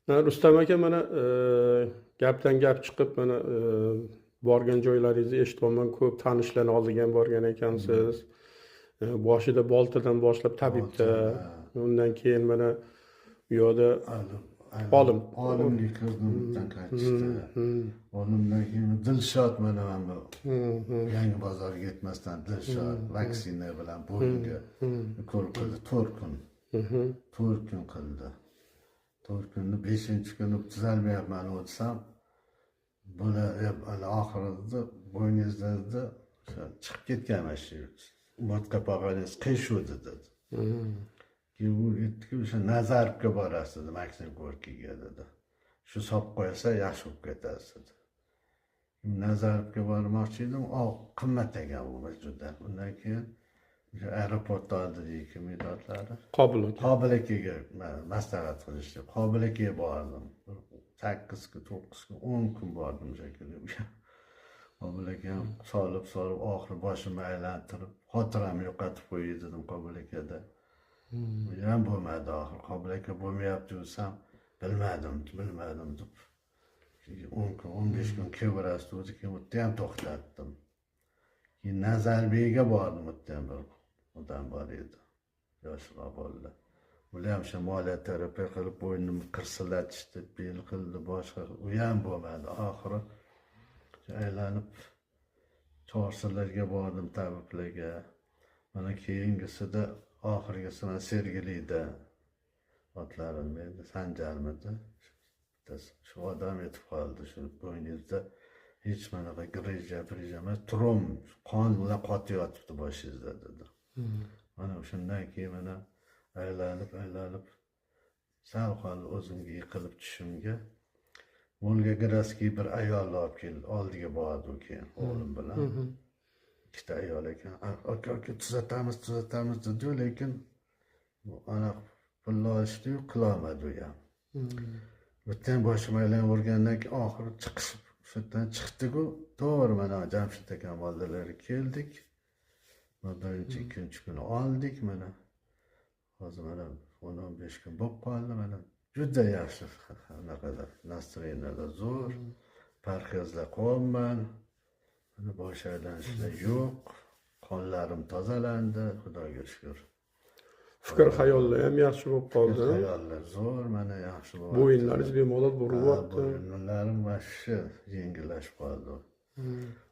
Rustam aka, mana gapdan gap chiqib, mana borgan joylaringizni eshityapman, ko'p tanishlarni oldiga ham borgan ekansiz. Boshida Boltadan boshlab tabibda, undan keyin mana bu yoqda olim. Olimga kirdim qaytishdi. Olimdan keyin Dilshod mana bu yangi bozorga ketmasdan Dilshod vaksina bilan bo'yinga ukol qildi 4 kun. 4 kun qildi. 4 kunni 5-kuni tuzalmayapman o'tsam, buni oxirida bo'yningizda chiqib ketgan mana shu motka pog'oningiz qiyshuvdi dedi. Keyin u aytdiki, o'sha Nazarbga borasiz dedi, Maksim Gorkiyga dedi. Shu solib qo'ysa yaxshi bo'lib ketasiz dedi. Nazarbga bormoqchi edim, qimmat ekan bu juda. Undan keyin o'sha aeroportda oldidagi komidatlari Qobil akaga maslahat qilishdi. Qobil akaga bordim. 8 kun, 9 kun, 10 kun bordim shekilli. Qobil aka ham solib oxiri boshimni aylantirib, xotiramni yo'qotib qo'ydi dedim Qobil akada. Bu ham bo'lmadi oxir. Qobil aka bo'lmayapti desam, bilmadim deb. 10 kun, 15 kun kevarasiz o'zi keyin o'tda ham to'xtatdim. Keyin Nazarbekga bordim, o'tda ham bir odam bor edi. Yoshroq bolalar. Ular ham shu moliya terapiya qilib bo'ynimni qirsillatishdi, bel qildi, boshqa. U ham bo'lmadi. Oxiri aylanib Chorsilarga bordim, tabiblarga. Mana keyingisida oxirgisini Sergelida otlarim edi, Sanjarmidi. Shu odam yetib qoldi, shu bo'yningizda hech manaqa grija emas, trom, qon bilan qotib yotibdi boshingizda dedi. Mana shundan keyin mana aylanib sal qoldi o'zimga yiqilib tushimga. Volgogradskiy bir ayol olib keldi, oldiga bordi u keyin o'g'lim bilan. Ikkita ayol ekan. Aka tuzatamiz dedi, lekin ana pulni olishdi-yu, qilolmadi u ham. Butun boshim aylanib keyin oxiri chiqishib, shu yerdan chiqdik-ku, to'g'ri mana Jamshid aka oldilari keldik. Birinchi, ikkinchi kuni oldik mana. Hozir mana 10-15 kun bo'lib qoldi mana. Juda yaxshi, anaqada nastroyeniyada zo'r, parhezlar qilyapman. Mana bosh aylanishlar yo'q, qonlarim tozalandi, Xudoga shukr. Fikr xayollar ham yaxshi bo'lib qoldi. Xayollar zo'r, mana yaxshi bo'ldi. Bo'yinlaringiz bemalol buryapti. Bo'yinlarim vashshi yengillashib qoldi.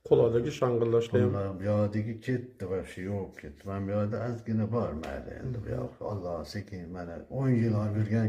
Qo'ldagi shang'illashlar ham. Bu yoqdagi ketdi, vashshi yo'q ketdi. Men bu yoqda ozgina bor mayli endi bu yoq. Alloh sekin mana 10 yil olib yurgan